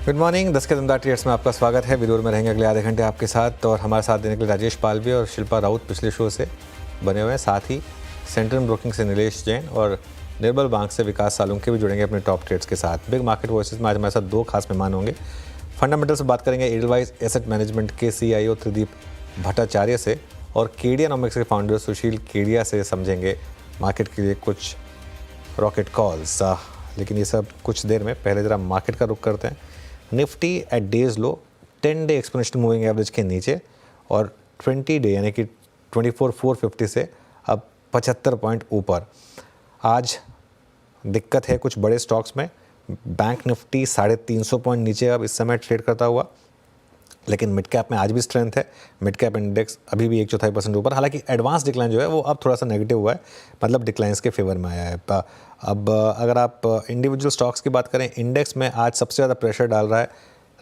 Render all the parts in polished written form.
Good morning. 10 के दमदार trades में आपका स्वागत है। विदुर में रहेंगे अगले आधे घंटे आपके साथ, और हमारे साथ देने के लिए राजेश पालवी और शिल्पा राउत पिछले शो से बने हुए हैं। साथ ही सेंट्रल ब्रोकिंग से नीलेश जैन और निर्मल बैंक से विकास सालुंके भी जुड़ेंगे अपने टॉप ट्रेड्स के साथ। बिग मार्केट वॉइसेस में आज हमारे साथ दो खास मेहमान होंगे। फंडामेंटल से बात करेंगे एडलवाइज एसेट मैनेजमेंट के CIO त्रिदीप भट्टाचार्य से, और केडियानॉमिक्स के फाउंडर सुशील केडिया से समझेंगे मार्केट के लिए कुछ रॉकेट कॉल्स। लेकिन ये सब कुछ देर में। पहले ज़रा मार्केट का रुख करते हैं। निफ्टी एट डेज लो 10 डे एक्सपोनेंशियल मूविंग एवरेज के नीचे, और 20 डे यानी कि 24,450 से अब 75 पॉइंट ऊपर। आज दिक्कत है कुछ बड़े स्टॉक्स में। बैंक निफ्टी 350 पॉइंट नीचे अब इस समय ट्रेड करता हुआ, लेकिन मिड कैप में आज भी स्ट्रेंथ है। मिड कैप इंडेक्स अभी भी 1/4% ऊपर। हालांकि एडवांस डिक्लाइन जो है वो अब थोड़ा सा नेगेटिव हुआ है, मतलब डिक्लाइंस के फेवर में आया है। अब अगर आप इंडिविजुअल स्टॉक्स की बात करें, इंडेक्स में आज सबसे ज़्यादा प्रेशर डाल रहा है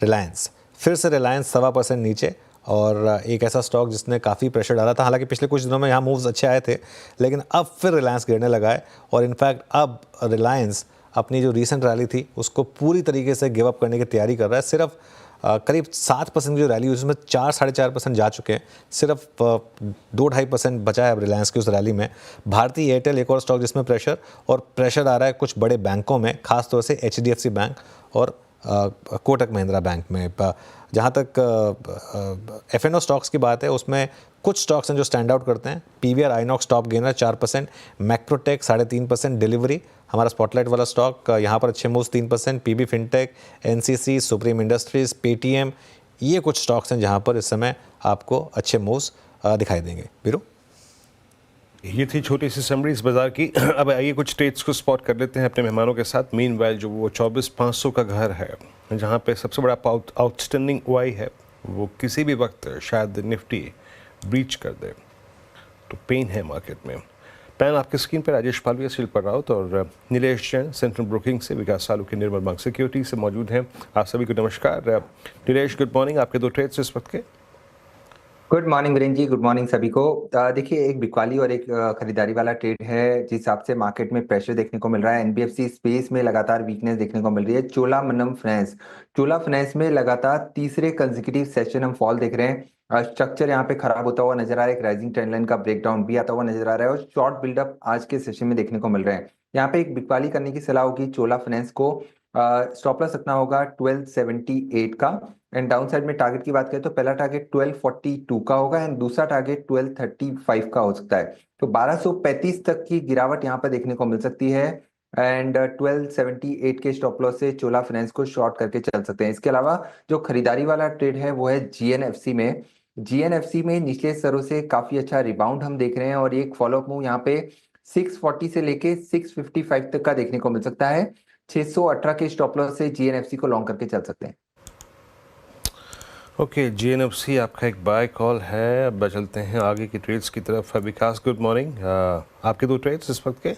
रिलायंस। फिर से रिलायंस 1.25% नीचे, और एक ऐसा स्टॉक जिसने काफ़ी प्रेशर डाला था। हालांकि पिछले कुछ दिनों में यहाँ मूव्स अच्छे आए थे, लेकिन अब फिर रिलायंस गिरने लगा है। और इनफैक्ट अब रिलायंस अपनी जो रीसेंट रैली थी उसको पूरी तरीके से गिव अप करने की तैयारी कर रहा है। सिर्फ करीब 7% की जो रैली उसमें 4-4.5% जा चुके हैं। सिर्फ 2-2.5% बचा है अब रिलायंस की उस रैली में। भारतीय एयरटेल एक और स्टॉक जिसमें प्रेशर आ रहा है कुछ बड़े बैंकों में, खासतौर से HDFC बैंक और कोटक महिंद्रा बैंक में। जहाँ तक F&O स्टॉक्स की बात है, उसमें कुछ स्टॉक्स हैं जो स्टैंड आउट करते हैं। PVR INOX top gainer 4%, Macrotech 3.5%, delivery हमारा स्पॉटलाइट वाला स्टॉक यहाँ पर अच्छे moves 3%, PB fintech, NCC, supreme industries, Paytm, ये कुछ स्टॉक्स हैं जहाँ पर इस समय आपको अच्छे मूव्स दिखाई देंगे। बीरू, ये थी छोटी सी समरी इस बाजार की। अब आइए कुछ ट्रेड्स को स्पॉट कर लेते हैं अपने मेहमानों के साथ। मीनवाइल जो वो 24,500 का घर है, जहाँ पे सबसे बड़ा आउटस्टैंडिंग OI है, वो किसी भी वक्त शायद निफ्टी ब्रीच कर दे, तो पेन है मार्केट में। पैन आपके स्क्रीन पर राजेश पालवी, शिल्पा राउत और नीलेश जैन सेंट्रल ब्रोकिंग से, विकास सालुंके निर्मल बैंक सिक्योरिटी से मौजूद हैं। आप सभी को नमस्कार। Nilesh, good morning. आपके दो ट्रेड्स इस वक्त के। Good morning Virendra ji, good morning सभी को। देखिए, एक बिकवाली और एक खरीदारी वाला ट्रेड है। जिस हिसाब से मार्केट में प्रेशर देखने को मिल रहा है, NBFC स्पेस में लगातार वीकनेस देखने को मिल रही है। चोला फाइनेंस में लगातार तीसरे कंसेक्यूटिव सेशन हम फॉल देख रहे हैं। स्ट्रक्चर यहाँ पे खराब होता हुआ नजर आ रहा है। एक राइजिंग ट्रेंड लाइन का ब्रेकडाउन भी आता हुआ नजर आ रहा है, और शॉर्ट बिल्डअप आज के सेशन में देखने को मिल रहे हैं। यहाँ पे एक बिकवाली करने की सलाह होगी। चोला फाइनेंस को स्टॉप लॉस रखना होगा 1278 का, एंड डाउन साइड में टारगेट की बात करें तो पहला टारगेट 1242 का होगा, एंड दूसरा टारगेट 1235 का हो सकता है। तो 1235 तक की गिरावट यहाँ पर देखने को मिल सकती है, एंड 1278 के स्टॉप लॉस से चोला फाइनेंस को शॉर्ट करके चल सकते हैं। इसके अलावा जो खरीदारी वाला ट्रेड है वो है GNFC में निचले स्तरों से काफी अच्छा रिबाउंड हम देख रहे हैं, और एक फॉलोअप मूव यहाँ पे 640 से लेके 655 तक का देखने को मिल सकता है। 618 के स्टॉप लॉस से GNFC को लॉन्ग करके चल सकते हैं। ओके, GNFC आपका एक बाय कॉल है। अब चलते हैं आगे की ट्रेड्स की तरफ। विकास, गुड मॉर्निंग। आपके दो ट्रेड्स इस वक्त के।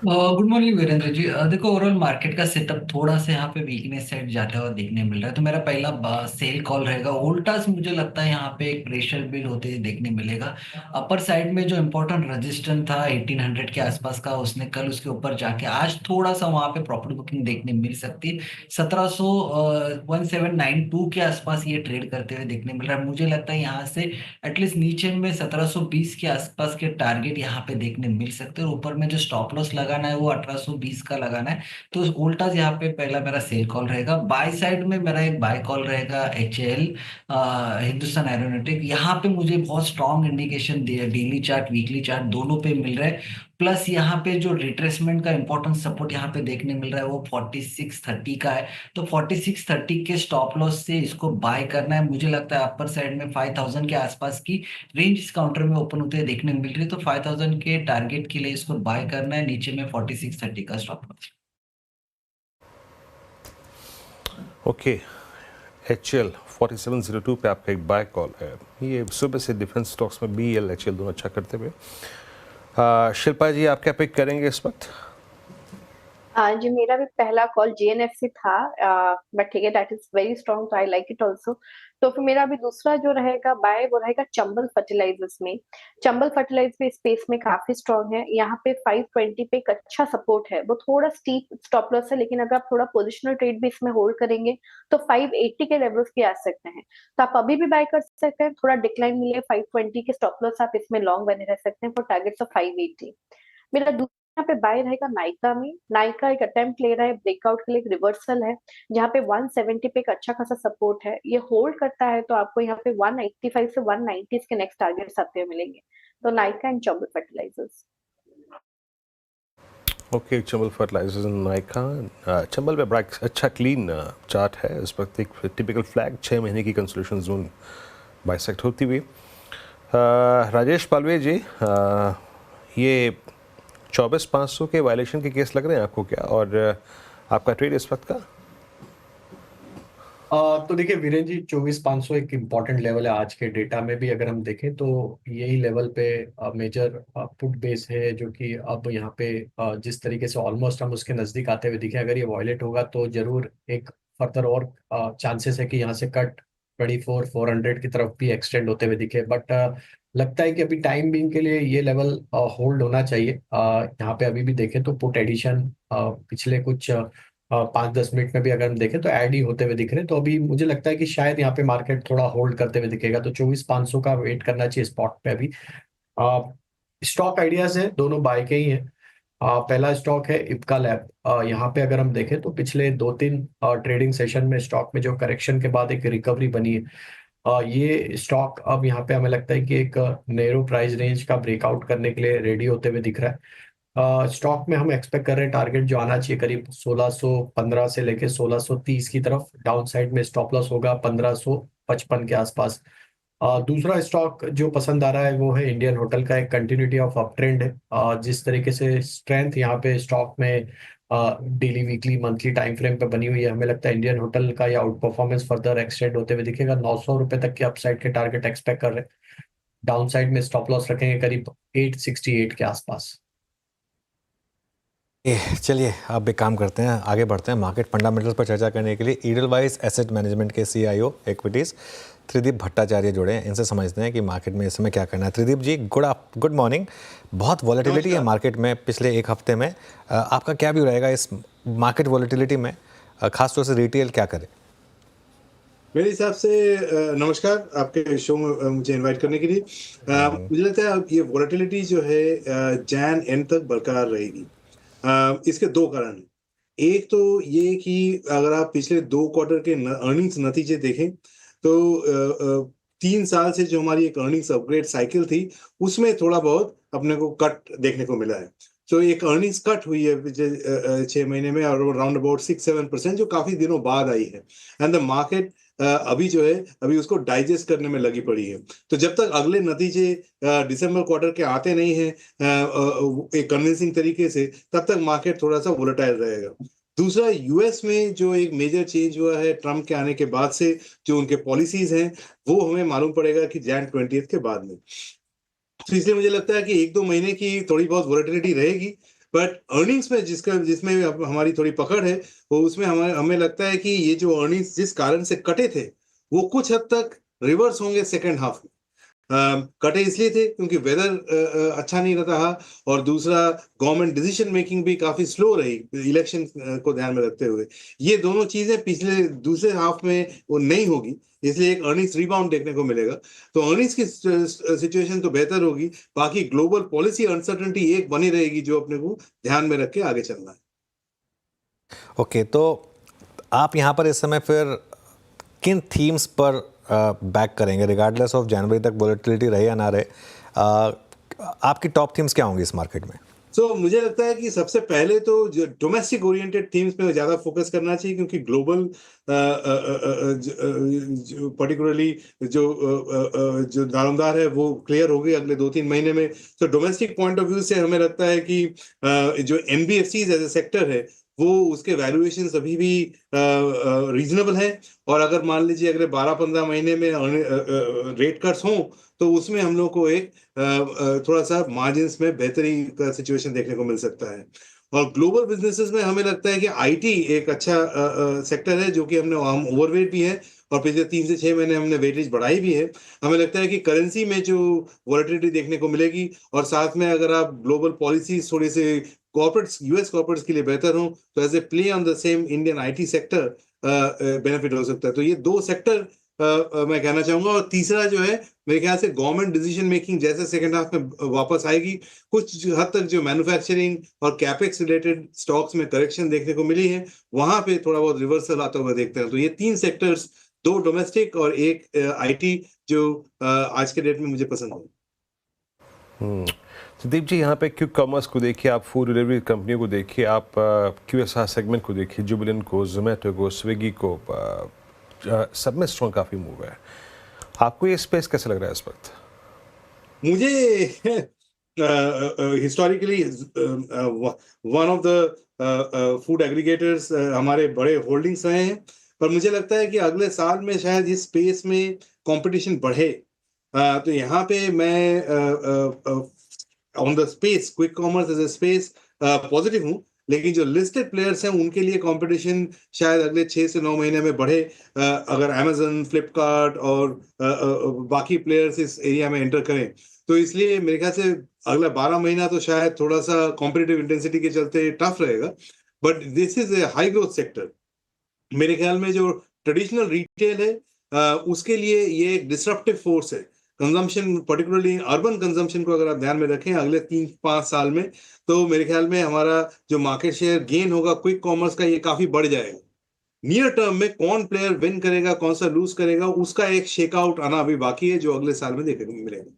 Good morning Virendra ji. देखो, ओवरऑल मार्केट का सेटअप थोड़ा सा यहाँ पे वीकनेस साइड जाता हुआ देखने मिल रहा है, तो मेरा पहला सेल कॉल रहेगा वोल्टास। मुझे लगता है यहाँ पे एक प्रेशर बिल्ड होते हुए देखने मिलेगा। अपर साइड में जो इम्पोर्टेंट रेजिस्टेंस था 1800 के आसपास का, उसने कल उसके ऊपर जाके आज थोड़ा सा वहां पे प्रॉफिट बुकिंग देखने मिल सकती है। 1792 के आसपास ये ट्रेड करते हुए देखने मिल रहा है। मुझे लगता है यहाँ से एटलीस्ट नीचे में 1720 के आसपास के टारगेट यहाँ पे देखने मिल सकते हैं, और ऊपर में जो स्टॉप लॉस लगाना है वो 1820 का लगाना है। तो उल्टा यहाँ पे पहला मेरा सेल कॉल रहेगा। बाय साइड में मेरा एक बाय कॉल रहेगा HAL, हिंदुस्तान एरोनॉटिक। यहाँ पे मुझे बहुत strong indication daily chart weekly chart दोनों पे मिल रहा है। प्लस यहाँ पे जो रिट्रेसमेंट का इंपॉर्टेंट सपोर्ट यहाँ पे देखने मिल रहा है वो 4630 का है। तो 4630 के स्टॉप लॉस से इसको बाय करना है। मुझे लगता है अपर साइड में 5000 के आसपास की रेंज इस काउंटर में ओपन होते हुए देखने मिल रही है, तो 5000 के टारगेट के लिए इसको बाय करना है। नीचे में 4630 का स्टॉप लॉस। ओके, HL 4702 पे आपका एक बाय कॉल है। ये सुबह से डिफेंस स्टॉक्स में BL HL दोनों अच्छा करते हुए। शिल्पा जी, आप क्या पिक करेंगे इस वक्त? जी मेरा भी पहला कॉल जेएनएफसी था, बट ठीक है, दैट इज वेरी स्ट्रॉन्ग, तो आई लाइक इट ऑल्सो। तो फिर मेरा अभी दूसरा जो रहेगा बाय, वो रहेगा चंबल फर्टिलाइजर्स में। चंबल फर्टिलाइजर्स भी स्पेस में काफी स्ट्रॉन्ग है। यहाँ पे 520 पे एक अच्छा सपोर्ट है, वो थोड़ा स्टीप स्टॉप लॉस है, लेकिन अगर आप थोड़ा पोजिशनल ट्रेड भी इसमें होल्ड करेंगे तो 580 के लेवल्स भी आ सकते हैं। तो आप अभी भी बाय कर सकते हैं, थोड़ा डिक्लाइन मिले 520 के स्टॉप लॉस, आप इसमें लॉन्ग बने रह सकते हैं फॉर टारगेट्स ऑफ 580। मेरा दूसरा यहाँ पे बाय रहेगा नाइका में। नाइका एक अटेम्प्ट ले रहा है ब्रेकआउट के लिए, एक रिवर्सल है जहाँ पे 170 पे एक अच्छा खासा सपोर्ट है। ये होल्ड करता है तो आपको यहाँ पे 185 से 190 के नेक्स्ट टारगेट्स आपके मिलेंगे। तो Nykaa and Chambal fertilisers. Okay, Chambal fertilisers and Nykaa. Chambal पे बड़ा अच्छा क्लीन चार्ट है। इस वक्त एक टिपिकल फ्लैग 6 महीने की कंसोलिडेशन जोन बाइसेक्ट होती हुई। राजेश पालवे जी, ये 24,500 के वायलेशन के केस लग रहे हैं आपको क्या, और आपका ट्रेड इस वक्त का? तो देखिए वीरेंद्र जी, 24,500 एक इम्पॉर्टेंट लेवल है आज के डेटा में भी। अगर हम देखें तो यही लेवल पे मेजर पुट बेस है, जो कि अब यहाँ पे जिस तरीके से ऑलमोस्ट हम उसके नजदीक आते हुए दिखे। अगर ये वॉयलेट होगा तो जरूर एक फर्दर और चांसेस है कि यहाँ से कट 24,400 की तरफ भी एक्सटेंड होते हुए दिखे। बट लगता है कि अभी टाइम बीइंग के लिए ये लेवल होल्ड होना चाहिए। यहाँ पे अभी भी देखें तो पुट एडिशन पिछले कुछ 5-10 मिनट में भी अगर हम देखें तो ऐड ही होते हुए दिख रहे हैं। तो अभी मुझे लगता है कि शायद यहाँ पे मार्केट थोड़ा होल्ड करते हुए दिखेगा, तो 24,500 का वेट करना चाहिए स्पॉट पे अभी। स्टॉक आइडियाज है, दोनों बाय के ही है। पहला स्टॉक है इप्का लैब। यहाँ पे अगर हम देखें तो पिछले 2-3 ट्रेडिंग सेशन में स्टॉक में जो करेक्शन के बाद एक रिकवरी बनी है, ये स्टॉक अब यहाँ पे हमें लगता है कि एक नैरो प्राइस रेंज का ब्रेकआउट करने के लिए रेडी होते हुए दिख रहा है। स्टॉक में हम एक्सपेक्ट कर रहे हैं टारगेट जो आना चाहिए करीब 1615 से लेके 1630 की तरफ। डाउन साइड में स्टॉप लॉस होगा 1555 के आसपास। दूसरा स्टॉक जो पसंद आ रहा है वो है इंडियन होटल का। एक कंटिन्यूटी ऑफ अप ट्रेंड है। जिस तरीके से स्ट्रेंथ यहाँ पे स्टॉक में daily weekly monthly time frame पे बनी हुई है, हमें लगता है इंडियन होटल का ये आउट परफॉर्मेंस फर्दर एक्सटेंड होते हुए दिखेगा। 900 रुपए तक के अपसाइड के टारगेट एक्सपेक्ट कर रहे हैं। डाउन साइड में स्टॉप लॉस रखेंगे करीब 868 के आसपास। चलिए अब एक काम करते हैं, आगे बढ़ते हैं। मार्केट फंडामेंटल्स पर चर्चा करने के लिए ईडलवाइज एसेट मैनेजमेंट के CIO इक्विटीज त्रिदीप भट्टाचार्य जुड़े हैं। इनसे समझते हैं कि मार्केट में इस समय क्या करना है। त्रिदीप जी, गुड मॉर्निंग। बहुत वॉलेटिलिटी है मार्केट में पिछले एक हफ्ते में, आपका क्या व्यू रहेगा इस मार्केट वॉलेटिलिटी में, खासतौर से रिटेल क्या करे? मेरे हिसाब से नमस्कार आपके शो में मुझे इनवाइट करने के लिए। मुझे लगता है अब ये वॉलेटिलिटी जो है जैन एंड तक बरकरार रहेगी। इसके दो कारण हैं। एक तो ये कि अगर आप पिछले 2 क्वार्टर के अर्निंग्स नतीजे देखें तो 3 साल से जो हमारी एक अर्निंग्स अपग्रेड साइकिल थी उसमें थोड़ा बहुत अपने को कट देखने को मिला है। तो एक अर्निंग्स कट हुई है पिछले 6 महीने में और अराउंड अबाउट 6-7%, जो काफी दिनों बाद आई है। एंड द मार्केट अभी जो है अभी उसको डाइजेस्ट करने में लगी पड़ी है। तो जब तक अगले नतीजे दिसंबर क्वार्टर के आते नहीं हैं एक कन्विंसिंग तरीके से, तब तक मार्केट थोड़ा सा वोलेटाइल रहेगा। दूसरा, यूएस में जो एक मेजर चेंज हुआ है ट्रम्प के आने के बाद से, जो उनके पॉलिसीज हैं वो हमें मालूम पड़ेगा कि जैन 20 के बाद में। तो इसलिए मुझे लगता है कि 1-2 महीने की थोड़ी बहुत वोलेटिलिटी रहेगी, बट अर्निंग्स में जिसमें हमारी थोड़ी पकड़ है वो उसमें हमें लगता है कि ये जो अर्निंग्स जिस कारण से कटे थे वो कुछ हद तक रिवर्स होंगे सेकेंड हाफ में। कटे इसलिए थे क्योंकि वेदर अच्छा नहीं रहा, और दूसरा गवर्नमेंट डिसीजन मेकिंग भी काफी स्लो रही इलेक्शन को ध्यान में रखते हुए। ये दोनों चीजें पिछले दूसरे हाफ में वो नहीं होगी, इसलिए एक अर्निंग्स रिबाउंड देखने को मिलेगा। तो अर्निंग्स की सिचुएशन तो बेहतर होगी, बाकी ग्लोबल पॉलिसी अनसर्टेनिटी एक बनी रहेगी जो अपने को ध्यान में रख के आगे चलना है। ओके, तो आप यहाँ पर इस समय फिर किन थीम्स पर बैक करेंगे, रिगार्डलेस ऑफ जनवरी तक वोलेटिलिटी रहे या ना रहे? आपकी टॉप थीम्स क्या होंगी इस मार्केट में? मुझे लगता है कि सबसे पहले तो जो डोमेस्टिक ओरिएंटेड थीम्स पे ज़्यादा फोकस करना चाहिए, क्योंकि ग्लोबल पर्टिकुलरली जो दारोमदार है वो क्लियर हो गई अगले 2-3 महीने में। तो डोमेस्टिक पॉइंट ऑफ व्यू से हमें लगता है कि जो NBFCs एज ए सेक्टर है वो उसके वैल्यूएशंस अभी भी रीजनेबल है, और अगर मान लीजिए अगले 12-15 महीने में रेट कट्स हों तो उसमें हम लोग को एक थोड़ा सा मार्जिन्स में बेहतरी का सिचुएशन देखने को मिल सकता है। और ग्लोबल बिजनेसेस में हमें लगता है कि आईटी एक अच्छा सेक्टर है, जो कि हम ओवरवेट भी है और पिछले 3 से 6 महीने हमने वेटेज बढ़ाई भी है। हमें लगता है कि करेंसी में जो वॉलेटिलिटी देखने को मिलेगी, और साथ में अगर आप ग्लोबल पॉलिसीज थोड़े से कॉर्पोरेट्स, यूएस कॉर्पोरेट्स के लिए बेहतर हो, तो as a play on the same Indian IT sector benefit हो सकता है। तो ये 2 सेक्टर मैं कहना चाहूंगा। और तीसरा जो है, मेरे ख्याल से गवर्नमेंट डिसीजन मेकिंग जैसे सेकंड हाफ में वापस आएगी, कुछ हद तक जो मैन्युफैक्चरिंग और कैपेक्स रिलेटेड स्टॉक्स में करेक्शन देखने को मिली है, वहां पे थोड़ा बहुत रिवर्सल आता हुआ देखते हैं। तो ये 3 सेक्टर्स, 2 डोमेस्टिक और एक आईटी, जो आज के डेट में मुझे पसंद है। संदीप जी, यहाँ पे क्विक कॉमर्स को देखिए, आप फूड डिलीवरी कंपनियों को देखिए, आप QSR सेगमेंट को देखिए, जुबिलेंट को, जोमेटो को, स्विगी को, सब में स्ट्रॉन्ग काफ़ी मूव है। आपको ये स्पेस कैसा लग रहा है इस वक्त? मुझे historically one of the food aggregators हमारे बड़े होल्डिंग्स रहे हैं, पर मुझे लगता है कि अगले साल में शायद इस स्पेस में कंपटीशन बढ़े। तो यहाँ पे मैं on the space, quick commerce as a space positive हूँ, लेकिन जो लिस्टेड प्लेयर्स हैं उनके लिए कंपटीशन शायद अगले 6 से 9 महीने में बढ़े। अगर अमेजन, फ्लिपकार्ट और बाकी प्लेयर्स इस एरिया में एंटर करें, तो इसलिए मेरे ख्याल से अगला 12 महीना तो शायद थोड़ा सा कॉम्पिटिटिव इंटेंसिटी के चलते टफ रहेगा, but this is a high growth sector. मेरे ख्याल में जो ट्रेडिशनल रिटेल है उसके लिए ये एक डिसरप्टिव फोर्स है। कंजम्पशन, पर्टिकुलरली अर्बन कंजम्पशन को अगर आप ध्यान में रखें अगले 3-5 साल में, तो मेरे ख्याल में हमारा जो मार्केट शेयर गेन होगा क्विक कॉमर्स का, ये काफी बढ़ जाएगा। नियर टर्म में कौन प्लेयर विन करेगा, कौन सा लूज करेगा, उसका एक शेकआउट आना अभी बाकी है, जो अगले साल में देखने को मिलेगा।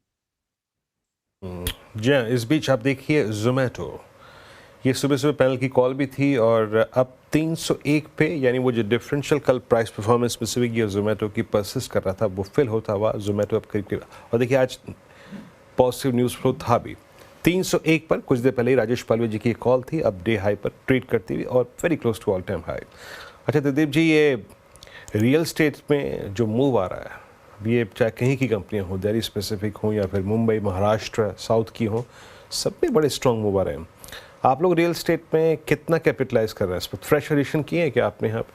जी हाँ, इस बीच आप देखिए जोमेटो, ये सुबह सुबह पैनल की कॉल भी थी और अब 301 पे, यानी वो जो डिफरेंशियल कल प्राइस परफॉर्मेंस में स्विगी और जोमेटो की परसिस्ट कर रहा था, वो फिल होता हुआ जोमेटो अब करीब, और देखिए आज पॉजिटिव न्यूज़ फ्लो था भी 301 पर। कुछ देर पहले ही राजेश पालवे जी की कॉल थी, अब डे हाई पर ट्रेड करती हुई और very close to all time high. अच्छा दिलीप जी, ये रियल स्टेट में जो मूव आ रहा है, ये चाहे कहीं की कंपनियाँ हों, दिल्ली स्पेसिफिक हों या फिर मुंबई, महाराष्ट्र, साउथ की हों, सब में बड़े स्ट्रॉन्ग मूव आ रहे हैं। आप लोग रियल स्टेट में कितना कैपिटलाइज कर रहे हैं? इस पर फ्रेश एडिशन किए हैं क्या आपने यहाँ पे?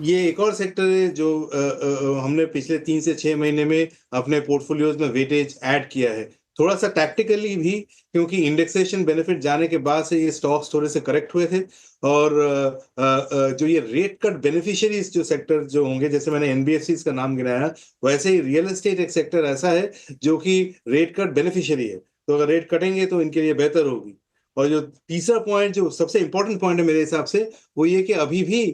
ये एक और सेक्टर है जो हमने पिछले 3 से 6 महीने में अपने पोर्टफोलियोज में वेटेज ऐड किया है, थोड़ा सा टैक्टिकली भी, क्योंकि इंडेक्सेशन बेनिफिट जाने के बाद से ये स्टॉक्स थोड़े से करेक्ट हुए थे। और जो ये रेट कट बेनिफिशियरीज जो सेक्टर जो होंगे, जैसे मैंने एनबीएफसीज का नाम गिनाया, वैसे ही रियल एस्टेट एक सेक्टर ऐसा है जो कि रेट कट बेनिफिशियरी है। तो अगर रेट कटेंगे तो इनके लिए बेहतर होगी। और जो तीसरा पॉइंट, जो सबसे इंपॉर्टेंट पॉइंट है मेरे हिसाब से, वो ये कि अभी भी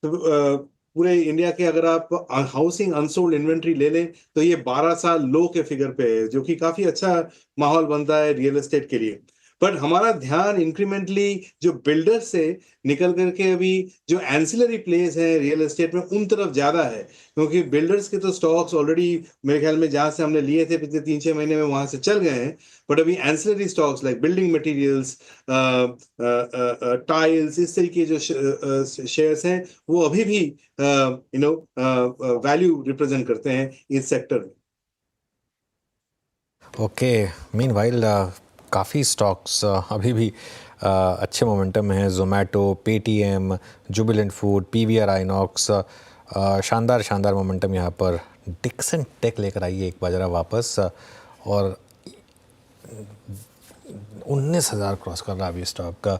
पूरे इंडिया के अगर आप हाउसिंग अनसोल्ड इन्वेंट्री ले लें, तो ये 12 साल लो के फिगर पे है, जो कि काफी अच्छा माहौल बनता है रियल एस्टेट के लिए। बट हमारा ध्यान इंक्रीमेंटली जो बिल्डर से निकल करके अभी जो एंसिलरी प्लेस हैं रियल एस्टेट में, उन तरफ ज्यादा है, क्योंकि बिल्डर्स के तो स्टॉक्स ऑलरेडी मेरे ख्याल में जहां से हमने लिए थे पिछले 3-6 महीने में वहां से चल गए हैं। बट अभी ancillary stocks like building materials, tiles, इस तरीके जो शेयर्स हैं, वो अभी भी वैल्यू रिप्रेजेंट करते हैं इस सेक्टर में। ओके, मीनवाइल काफ़ी स्टॉक्स अभी भी अच्छे मोमेंटम में हैं। Zomato, Paytm, Jubilant food, PVR INOX, शानदार मोमेंटम यहाँ पर। डिक्सन टेक लेकर आइए एक बार जरा वापस, और 19,000 क्रॉस कर रहा है अभी स्टॉक का।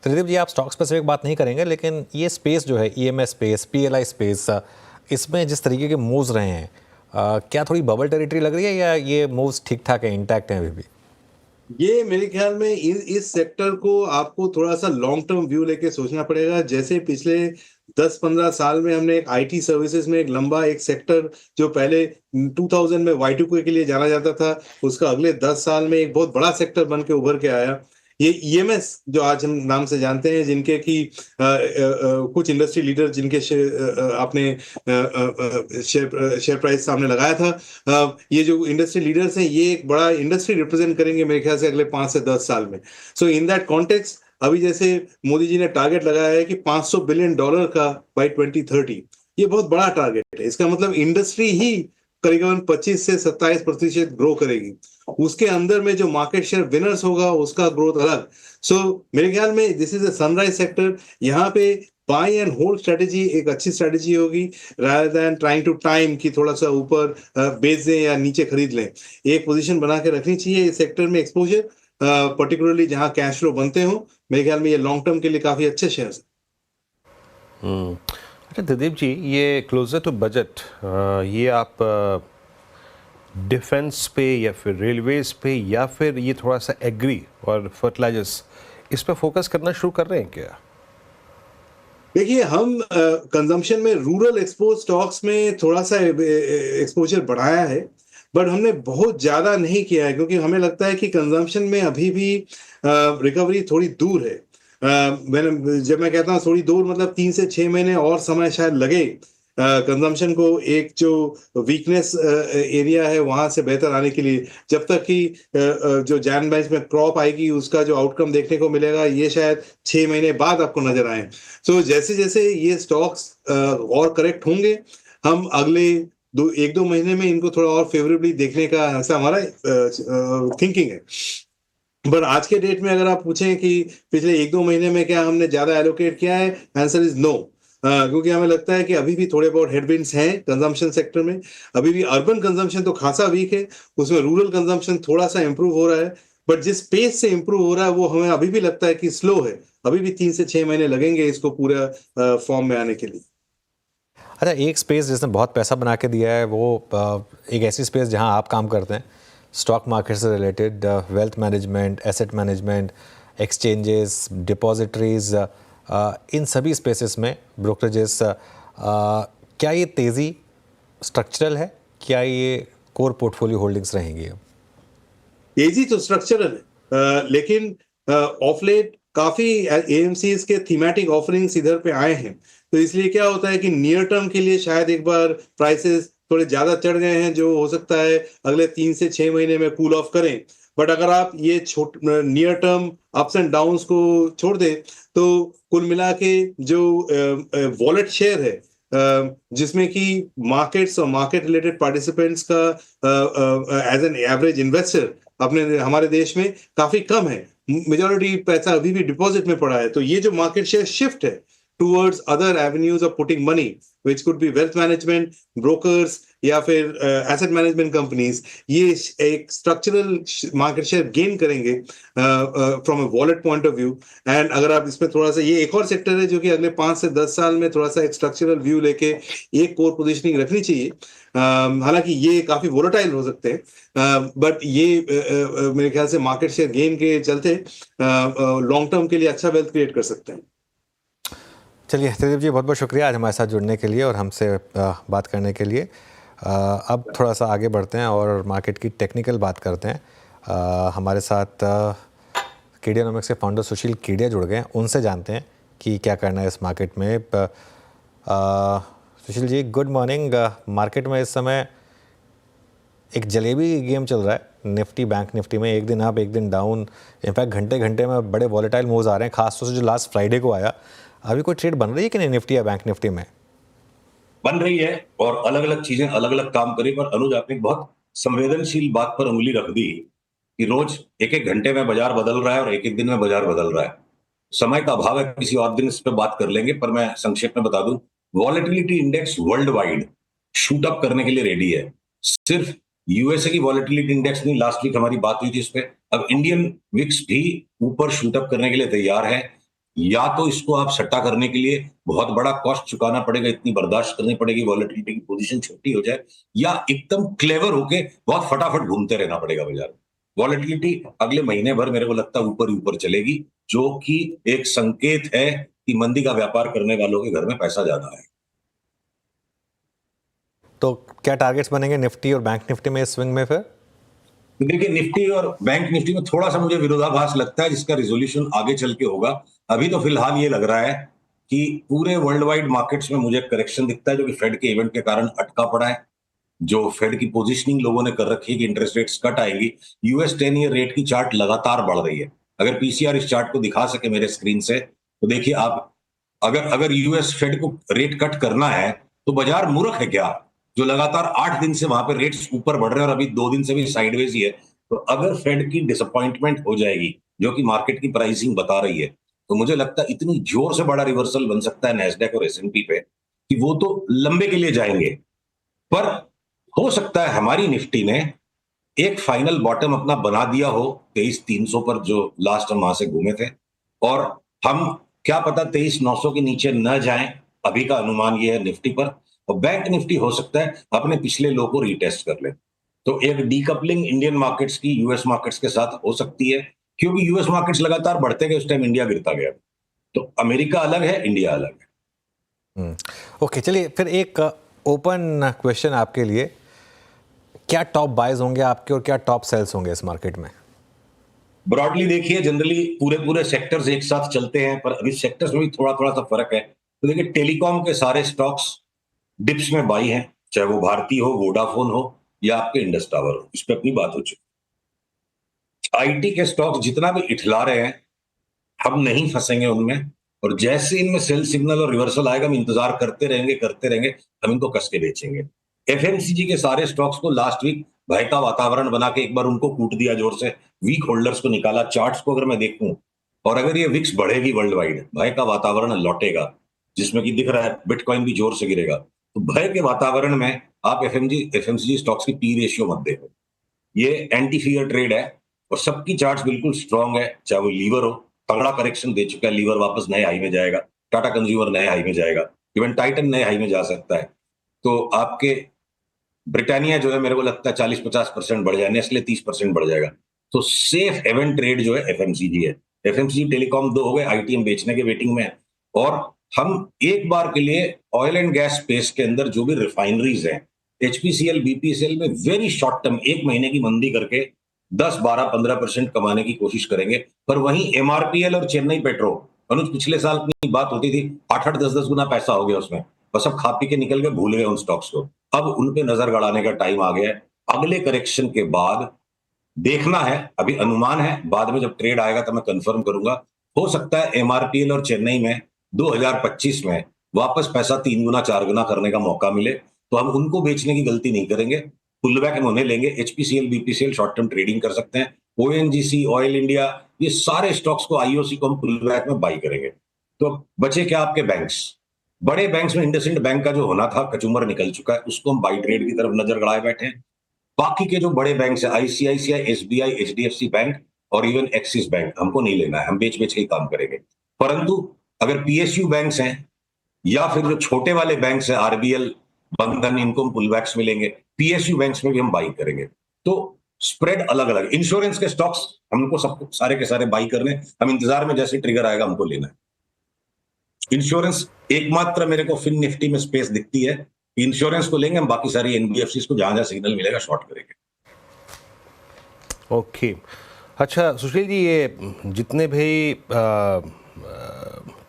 त्रिदीप जी, आप स्टॉक स्पेसिफिक बात नहीं करेंगे, लेकिन ये स्पेस जो है, ईएमएस स्पेस, पीएलआई स्पेस, इसमें जिस तरीके के मूव्स रहे हैं, क्या थोड़ी बबल टेरिटरी लग रही है या ये मूव्स ठीक ठाक है, इंटैक्ट हैं अभी भी? ये मेरे ख्याल में इस सेक्टर को आपको थोड़ा सा लॉन्ग टर्म व्यू लेके सोचना पड़ेगा। जैसे पिछले 10-15 साल में हमने एक आईटी सर्विसेज में एक लंबा एक सेक्टर, जो पहले 2000 में Y2K के लिए जाना जाता था, उसका अगले 10 साल में एक बहुत बड़ा सेक्टर बन के उभर के आया। ये ईएमएस जो आज हम नाम से जानते हैं, जिनके की कुछ इंडस्ट्री लीडर जिनके आपने शेयर प्राइस सामने लगाया था, ये जो इंडस्ट्री लीडर्स हैं, ये एक बड़ा इंडस्ट्री रिप्रेजेंट करेंगे मेरे ख्याल से अगले 5 से 10 साल में। सो इन दैट कॉन्टेक्स्ट, अभी जैसे मोदी जी ने टारगेट लगाया है कि $500 बिलियन का बाय 2030, ये बहुत बड़ा टारगेट है। इसका मतलब इंडस्ट्री ही करीबन 25 से 27% ग्रो करेगी। उसके अंदर में जो मार्केट शेयर विनर्स होगा उसका ग्रोथ अलग। सो मेरे ख्याल में this is a sunrise sector. यहाँ पे बाय एंड होल्ड स्ट्रेटेजी एक अच्छी स्ट्रेटेजी होगी, rather than trying to time कि थोड़ा सा ऊपर बेच दें या नीचे खरीद लें। एक पोजीशन बना के रखनी चाहिए इस सेक्टर में एक्सपोजर, पर्टिकुलरली जहां कैश फ्लो बनते हो। मेरे ख्याल में ये लॉन्ग टर्म के लिए काफी अच्छे शेयर्स हैं। अच्छा दिलीप जी, ये क्लोजर टू बजट, ये आप डिफेंस पे या फिर रेलवेज पे या फिर ये थोड़ा सा एग्री और फर्टिलाइजर्स, इस पर फोकस करना शुरू कर रहे हैं क्या? देखिए, हम कंजम्पशन में रूरल एक्सपोज स्टॉक्स में थोड़ा सा एक्सपोजर बढ़ाया है, बट हमने बहुत ज्यादा नहीं किया है क्योंकि हमें लगता है कि कंजम्पशन में अभी भी रिकवरी थोड़ी दूर है। जब मैं कहता हूँ थोड़ी दूर, मतलब 3 से 6 महीने और समय शायद लगे कंजम्पशन को एक जो वीकनेस एरिया है वहां से बेहतर आने के लिए। जब तक कि जो जैन बैच में क्रॉप आएगी उसका जो आउटकम देखने को मिलेगा ये शायद 6 महीने बाद आपको नजर आए। सो जैसे जैसे ये स्टॉक्स और करेक्ट होंगे, हम अगले 1-2 महीने में इनको थोड़ा और फेवरेबली देखने का ऐसा हमारा थिंकिंग है। बट आज के डेट में अगर आप पूछें कि पिछले 1-2 महीने में क्या हमने ज्यादा एलोकेट किया है, आंसर इज नो। क्योंकि हमें लगता है कि अभी भी थोड़े बहुत हेडविंड्स हैं कंजम्पशन सेक्टर में। अभी भी अर्बन कंजम्पशन तो खासा वीक है, उसमें रूरल कंजम्पशन थोड़ा सा इंप्रूव हो रहा है, बट जिस पेस से इंप्रूव हो रहा है वो हमें अभी भी लगता है कि स्लो है। अभी भी 3 से 6 महीने लगेंगे इसको पूरा फॉर्म में आने के लिए। अच्छा, एक स्पेस जिसने बहुत पैसा बना के दिया है वो एक ऐसी स्पेस जहां आप काम करते हैं, स्टॉक मार्केट से related, wealth management, asset management, exchanges, depositories, इन सभी स्पेसेस में ब्रोकरेजेस, क्या ये तेज़ी स्ट्रक्चरल है? क्या ये कोर पोर्टफोलियो होल्डिंग्स रहेंगी? तेजी तो स्ट्रक्चरल है, लेकिन ऑफ लेट काफी एएमसीज के थीमेटिक ऑफरिंग्स इधर पे आए हैं, तो इसलिए क्या होता है कि नियर टर्म के लिए शायद एक बार प्राइसेस थोड़े ज्यादा चढ़ गए हैं, जो हो सकता है अगले 3 से 6 महीने में कूल ऑफ करें। बट अगर आप ये near term ups and downs को छोड़ दें तो कुल मिला के जो वॉलेट शेयर है, जिसमें कि मार्केट्स और मार्केट रिलेटेड पार्टिसिपेंट्स का एज एन एवरेज इन्वेस्टर अपने हमारे देश में काफी कम है। मेजॉरिटी पैसा अभी भी डिपॉजिट में पड़ा है। तो ये जो मार्केट शेयर शिफ्ट है towards other avenues of putting money, which could be wealth management, brokers या फिर asset management companies, ये एक structural market share gain करेंगे from a wallet point of view। and अगर आप इसमें थोड़ा सा, ये एक और सेक्टर है जो कि अगले 5 से 10 साल में थोड़ा सा एक structural view लेके एक core positioning रखनी चाहिए। हालांकि ये काफी वोलेटाइल हो सकते हैं, बट ये मेरे ख्याल से मार्केट शेयर गेन के चलते लॉन्ग टर्म के लिए अच्छा वेल्थ क्रिएट कर सकते हैं। चलिए त्रिदीप जी, बहुत बहुत शुक्रिया आज हमारे साथ जुड़ने के लिए और हमसे बात करने के लिए। अब थोड़ा सा आगे बढ़ते हैं और मार्केट की टेक्निकल बात करते हैं। हमारे साथ केडियानॉमिक्स के फाउंडर सुशील केडिया जुड़ गए हैं, उनसे जानते हैं कि क्या करना है इस मार्केट में। Sushil ji, good morning. Market में इस समय एक जलेबी गेम चल रहा है, निफ्टी बैंक निफ्टी में एक दिन अप एक दिन डाउन, इनफैक्ट घंटे घंटे में बड़े वॉलेटाइल मूव्स आ रहे हैं, खासतौर से जो लास्ट फ्राइडे को आया। अभी कोई ट्रेड बन रही है कि नहीं निफ्टी या बैंक निफ्टी में? बन रही है और अलग अलग चीजें अलग अलग काम करी। पर अनुज, आपने एक बहुत संवेदनशील बात पर उंगली रख दी कि रोज एक एक घंटे में बाजार बदल रहा है और एक एक दिन में बाजार बदल रहा है। समय का अभाव है, किसी और दिन इस पर बात कर लेंगे, पर मैं संक्षेप में बता दूं, volatility index world wide shoot up करने के लिए रेडी है। सिर्फ यूएसए की वॉलेटिलिटी इंडेक्स नहीं, लास्ट वीक हमारी बात हुई थी इस पे, अब इंडियन विक्स भी ऊपर शूट अप करने के लिए तैयार है। या तो इसको आप सट्टा करने के लिए बहुत बड़ा कॉस्ट चुकाना पड़ेगा, इतनी बर्दाश्त करनी पड़ेगी वॉलेटिलिटी की पोजीशन छोटी हो जाए, या एकदम क्लेवर होके बहुत फटाफट घूमते रहना पड़ेगा बाजार। वॉलेटिलिटी अगले महीने भर मेरे को लगता है ऊपर ही ऊपर चलेगी, जो कि एक संकेत है कि मंदी का व्यापार करने वालों के घर में पैसा ज्यादा है। तो क्या टारगेट्स बनेंगे निफ्टी और बैंक निफ्टी में इस स्विंग में? फिर देखिए, निफ्टी और बैंक निफ्टी में थोड़ा सा मुझे विरोधाभास लगता है, जिसका रिजोल्यूशन आगे चल के होगा। अभी तो फिलहाल ये लग रहा है कि पूरे वर्ल्ड वाइड मार्केट्स में मुझे करेक्शन दिखता है, जो कि फेड के इवेंट के कारण अटका पड़ा है। जो फेड की पोजीशनिंग लोगों ने कर रखी है कि इंटरेस्ट रेट्स कट आएंगी, यूएस 10 ईयर रेट की चार्ट लगातार बढ़ रही है। अगर पीसीआर इस चार्ट को दिखा सके मेरे स्क्रीन से, तो देखिए आप, अगर यूएस फेड को रेट कट करना है तो बाजार मूर्ख है क्या, जो लगातार 8 दिन से वहां पे रेट्स ऊपर बढ़ रहे हैं और अभी 2 दिन से भी साइडवेज ही है। तो अगर फेड की डिसअपॉइंटमेंट हो जाएगी, जो कि मार्केट की प्राइसिंग बता रही है, तो मुझे लगता है इतनी जोर से बड़ा रिवर्सल बन सकता है नैस्डैक और S&P पे कि वो तो लंबे के लिए जाएंगे। पर हो सकता है हमारी निफ्टी ने एक फाइनल बॉटम अपना बना दिया हो 23,300 पर, जो लास्ट हम वहां से घूमे थे, और हम क्या पता 23,900 के नीचे न जाएं। अभी का अनुमान यह है निफ्टी पर, और बैंक निफ्टी हो सकता है अपने पिछले लो को रीटेस्ट कर ले। तो एक डीकपलिंग इंडियन मार्केट्स की यूएस मार्केट्स के साथ हो सकती है, क्योंकि यूएस मार्केट्स लगातार बढ़ते गए, उस टाइम इंडिया गिरता गया। तो अमेरिका अलग है, इंडिया अलग है। ओके, चलिए फिर एक ओपन क्वेश्चन आपके लिए, क्या टॉप बाइज होंगे आपके और क्या टॉप सेल्स होंगे इस मार्केट में? ब्रॉडली देखिए, जनरली पूरे सेक्टर्स एक साथ चलते हैं, पर अभी सेक्टर्स में भी थोड़ा थोड़ा सा फर्क है। तो देखिए, टेलीकॉम के सारे स्टॉक्स डिप्स में बाई हैं, चाहे वो भारती हो, वोडाफोन हो, या आपके इंडस टावर हो, इस पे अपनी बात हो चुकी। आईटी के स्टॉक्स जितना भी इठला रहे हैं, हम नहीं फंसेंगे उनमें, और जैसे इनमें सेल सिग्नल और रिवर्सल आएगा, हम इंतजार करते रहेंगे, हम इनको कस के बेचेंगे। एफएमसीजी के सारे स्टॉक्स को लास्ट वीक भय का वातावरण बना के एक बार उनको कूट दिया जोर से, वीक होल्डर्स को निकाला। चार्ट्स को अगर मैं देखूं, और अगर ये विक्स बढ़ेगी वर्ल्ड वाइड, भय का वातावरण लौटेगा, जिसमें कि दिख रहा है बिटकॉइन भी जोर से गिरेगा, तो भय के वातावरण में आप एफएमसीजी स्टॉक्स की पी रेशियो मत देखो। ये एंटी फियर ट्रेड है, और सबकी चार्ट्स बिल्कुल स्ट्रांग है। चाहे वो लीवर हो, तगड़ा करेक्शन दे चुका है, लीवर वापस नए हाई में जाएगा, टाटा कंज्यूमर नए हाई में जाएगा, इवन टाइटन नए हाई में जा सकता है। तो आपके ब्रिटानिया जो है, मेरे को लगता है 40-50% बढ़ जाए, नेस्ले 30% बढ़ जाएगा। तो सेफ हेवन ट्रेड जो है एफएमसीजी है। एफएमसीजी, टेलीकॉम दो हो गए, आईटी हम बेचने के वेटिंग में है। और हम एक बार के लिए ऑयल एंड गैस स्पेस के अंदर जो भी रिफाइनरीज हैं, एचपीसीएल, बीपीसीएल में वेरी शॉर्ट टर्म 1 महीने की मंदी करके 10-12-15% कमाने की कोशिश करेंगे। पर वहीं एमआरपीएल और चेन्नई पेट्रो, अनुज पिछले साल अपनी बात होती थी, 8-8, 10-10 गुना पैसा हो गया उसमें, बस अब खा पी के निकल गए, भूल गए उन स्टॉक्स को। अब उन पे नजर गड़ाने का टाइम आ गया है। अगले करेक्शन के बाद देखना है, अभी अनुमान है, बाद में जब ट्रेड आएगा तो मैं कंफर्म करूंगा। हो सकता है एमआरपीएल और चेन्नई में 2025 में वापस पैसा 3 गुना 4 गुना करने का मौका मिले, तो हम उनको बेचने की गलती नहीं करेंगे, पुल बैक हम उन्हें लेंगे। HPCL, BPCL short term trading कर सकते हैं। ओएनजीसी, ऑयल इंडिया, ये सारे स्टॉक्स को, आईओसी को हम पुल बैक में बाई करेंगे। तो बचे क्या आपके बैंक्स? बड़े बैंक्स में इंडसइंड बैंक का जो होना था, कचूमर निकल चुका है, उसको हम बाई ट्रेड की तरफ नजर गड़ाए बैठे हैं। बाकी के जो बड़े बैंक है, आईसीआईसीआई, एसबीआई, एचडीएफसी बैंक और इवन एक्सिस बैंक, हमको नहीं लेना है, हम बेच बेच के ही काम करेंगे। परंतु अगर पीएसयू बैंक्स हैं, या फिर जो छोटे वाले बैंक्स हैं, आरबीएल, बंधन, इनको हम पुलबैक्स में लेंगे। पीएसयू बैंक्स में भी हम बाई करेंगे। तो स्प्रेड अलग अलग। इंश्योरेंस के स्टॉक्स हमको सबको सारे के सारे बाई करने, हम इंतजार में, जैसे ट्रिगर आएगा हमको लेना है। इंश्योरेंस एकमात्र मेरे को फिन निफ्टी में स्पेस दिखती है, इंश्योरेंस को लेंगे हम, बाकी सारी एनबीएफसी को जहां जहां सिग्नल मिलेगा शॉर्ट करेंगे। ओके, अच्छा सुशील जी, ये जितने भी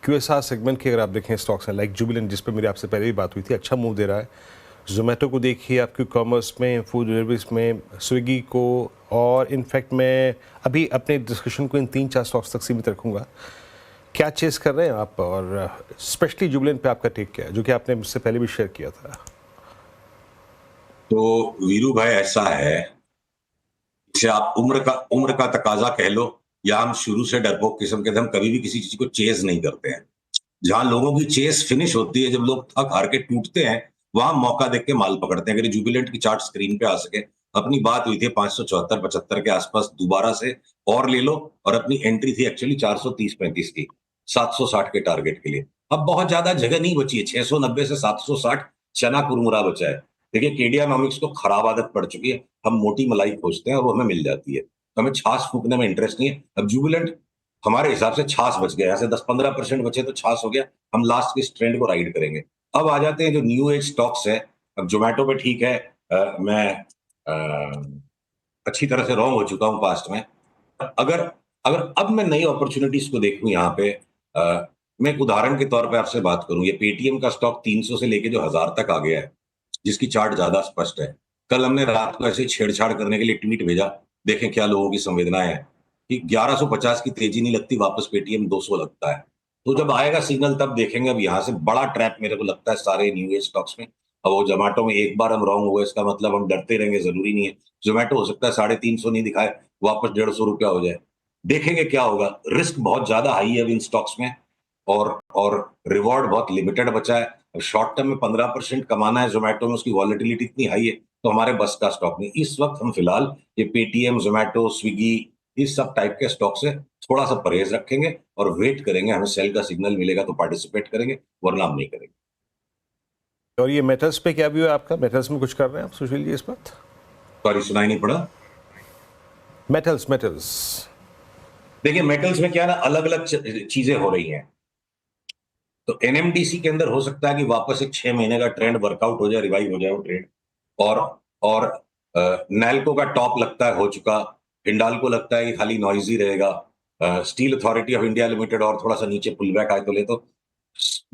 क्यूएसआर सेगमेंट के अगर आप देखें स्टॉक्स हैं, लाइक जुबिलेंट, जिस पर मेरी आपसे पहले भी बात हुई थी, अच्छा मूव दे रहा है। जोमेटो को देखिए, आपके कॉमर्स में, फूड डिलीवरीज में, स्विगी को, और इनफैक्ट मैं अभी अपने डिस्कशन को इन 3-4 स्टॉक्स तक सीमित रखूंगा। क्या चेस कर रहे हैं आप, और स्पेशली जुबिलेंट पे आपका टेक क्या है, जो कि आपने मुझसे पहले भी शेयर किया था? तो वीरू भाई, ऐसा है, इसे आप उम्र का तकाजा कह लो, या हम शुरू से डरपोक किस्म के थे, हम कभी भी किसी चीज को चेस नहीं करते हैं। जहां लोगों की चेस फिनिश होती है, जब लोग थक हार के टूटते हैं, वहां मौका देख के माल पकड़ते हैं। अगर जुबिलेंट की चार्ट स्क्रीन पे आ सके, अपनी बात हुई थी 574-75 के आसपास, दोबारा से और ले लो, और अपनी एंट्री थी एक्चुअली 430-35 की, 760 के टारगेट के लिए। अब बहुत ज्यादा जगह नहीं बची है, 690 से 760 चना कुरमुरा बचा है। देखिए, केडियानॉमिक्स को खराब आदत पड़ चुकी है, हम मोटी मलाई खोजते हैं और वो हमें मिल जाती है, तो हमें छाछ फूकने में इंटरेस्ट नहीं है। अब जुबिलेंट हमारे हिसाब से छाछ बच गया, यहाँ से 10-15% बचे तो छाछ हो गया, हम लास्ट के इस ट्रेंड को राइड करेंगे। अब आ जाते हैं जो न्यू एज स्टॉक्स है। अब जोमेटो पे ठीक है, मैं अच्छी तरह से रॉन्ग हो चुका हूं पास्ट में। अगर अगर अब मैं नई अपॉर्चुनिटीज को देखूं यहाँ पे, मैं एक उदाहरण के तौर पे आपसे बात करूं, ये पेटीएम का स्टॉक 300 से लेके जो 1000 तक आ गया है, जिसकी चार्ट ज्यादा स्पष्ट है। कल हमने रात को ऐसे छेड़छाड़ करने के लिए ट्वीट भेजा, देखें क्या लोगों की संवेदनाएं हैं, कि 1150 की तेजी नहीं लगती, वापस पेटीएम 200 लगता है। तो जब आएगा सिग्नल तब देखेंगे। अब यहाँ से बड़ा ट्रैप मेरे को लगता है सारे न्यू एज स्टॉक्स में, अब वो जोमेटो में एक बार हम रॉन्ग हो गए इसका मतलब हम डरते रहेंगे, जरूरी नहीं है। जोमेटो हो सकता है 350 नहीं दिखाए, वापस 150 रुपया हो जाए, देखेंगे क्या होगा। रिस्क बहुत ज्यादा हाई है अब इन स्टॉक्स में, और रिवॉर्ड बहुत लिमिटेड बचा है। अब शॉर्ट टर्म में 15% कमाना है जोमेटो में, उसकी वॉलेटिलिटी इतनी हाई है, तो हमारे बस का स्टॉक नहीं। इस वक्त हम फिलहाल ये पेटीएम, जोमेटो, स्विगी, इस सब टाइप के स्टॉक से थोड़ा सा परहेज रखेंगे और वेट करेंगे। हमें सेल का सिग्नल मिलेगा तो पार्टिसिपेट करेंगे, वरना हम नहीं करेंगे। और ये मेटल्स पे क्या व्यू है आपका? मेटल्स में कुछ कर रहे हैं आप सुशील जी इस वक्त? सॉरी, सुनाई नहीं पड़ा। मेटल्स देखिए, मेटल्स में क्या ना, अलग अलग चीजें हो रही हैं। तो एनएमडीसी के अंदर हो सकता है कि वापस एक 6 महीने का ट्रेंड वर्कआउट हो जाए, रिवाइव हो जाए वो ट्रेंड। और नैल्को का टॉप लगता है हो चुका, हिंडाल्को लगता है कि खाली नॉइजी रहेगा, steel authority of India limited और थोड़ा सा नीचे पुल बैक आए तो ले। तो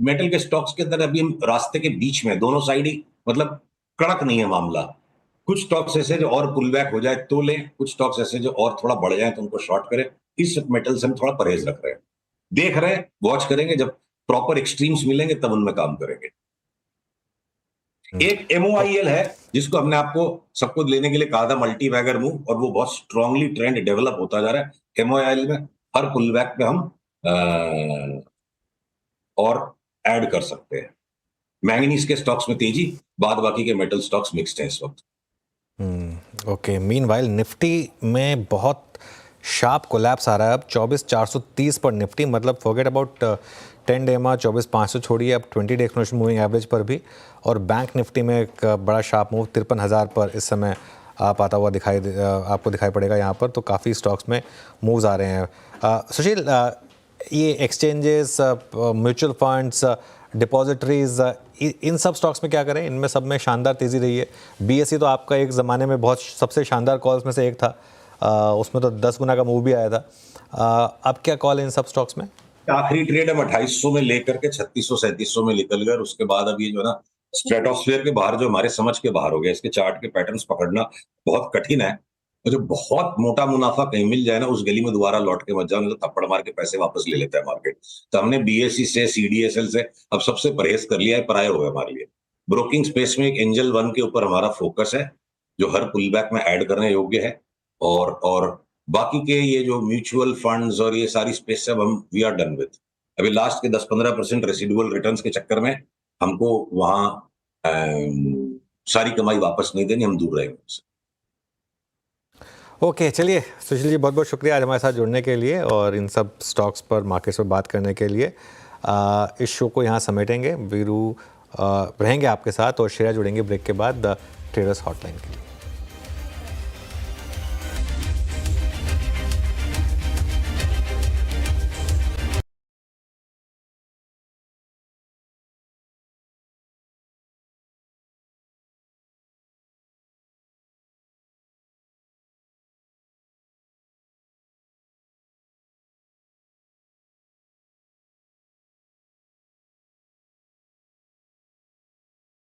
मेटल के स्टॉक्स के अंदर अभी हम रास्ते के बीच में, दोनों साइड ही, मतलब कड़क नहीं है मामला। कुछ स्टॉक्स ऐसे जो और पुल बैक हो जाए तो लें, कुछ स्टॉक्स ऐसे जो और थोड़ा बढ़ जाए तो उनको शॉर्ट करें। इस मेटल से हम थोड़ा परहेज रख रहे हैं, देख रहे हैं, वॉच करेंगे। जब प्रॉपर एक्सट्रीम्स मिलेंगे तब उनमें काम करेंगे। एक MOIL है जिसको हमने आपको सबको लेने के लिए कहा था, मल्टी बैगर मूव, और वो बहुत स्ट्रांगली ट्रेंड डेवलप होता जा रहा है। MOIL में हर पुल बैक पे हम और ऐड कर सकते हैं। मैंगनीज के स्टॉक्स में तेजी, बाद बाकी के मेटल स्टॉक्स मिक्स्ड हैं इस वक्त। ओके, मीनवाइल निफ्टी में बहुत शार्प कोलैप्स आ रहा है अब 24,430 पर निफ्टी, मतलब फॉरगेट अबाउट 10 डे में 24,500 छोड़िए, अब 20 डे एक्सपोनेंशियल मूविंग एवरेज पर भी। और बैंक निफ्टी में एक बड़ा शार्प मूव 53,000 पर इस समय आप आता हुआ आपको दिखाई पड़ेगा यहाँ पर। तो काफ़ी स्टॉक्स में मूव्स आ रहे हैं। सुशील, ये एक्सचेंजेस, म्यूचुअल फंड्स, डिपॉजिटरीज, इन सब स्टॉक्स में क्या करें? इनमें सब में शानदार तेज़ी रही है। BSE तो आपका एक ज़माने में बहुत सबसे शानदार कॉल्स में से एक था, उसमें तो 10 गुना का मूव भी आया था। अब क्या कॉल है इन सब स्टॉक्स में? आखिरी ट्रेड हम 2800 में लेकर के 3600-3700 में निकल गए, और उसके बाद अब ये जो है ना, स्ट्रेटोस्फीयर के बाहर, जो हमारे समझ के बाहर हो गया। इसके चार्ट के पैटर्न्स पकड़ना बहुत कठिन है। तो जो बहुत मोटा मुनाफा कहीं मिल जाए ना, उस गली में दोबारा लौट के मत जाओ, नहीं तो थप्पड़ मार के पैसे वापस ले लेता है मार्केट। तो हमने BSE से, CDSL से अब सबसे परहेज कर लिया है, पराये हो गए हमारे लिए। ब्रोकिंग स्पेस में एक एंजल 1 के ऊपर हमारा फोकस है, जो हर पुल बैक में ऐड करने योग्य है। और बाकी के ये जो म्यूचुअल फंड्स और ये सारी स्पेस से अब हम वी आर डन विद। अभी लास्ट के 10-15% रेसिडुअल रिटर्न्स के चक्कर में हमको वहां सारी कमाई वापस नहीं देनी, हम दूर रहेंगे उससे। ओके, चलिए सुशील जी, बहुत बहुत शुक्रिया आज हमारे साथ जुड़ने के लिए और इन सब स्टॉक्स पर, मार्केट्स पर बात करने के लिए। इस शो को यहाँ समेटेंगे। वीरू रहेंगे आपके साथ और श्रेया जुड़ेंगे ब्रेक के बाद द ट्रेडर्स हॉटलाइन के लिए।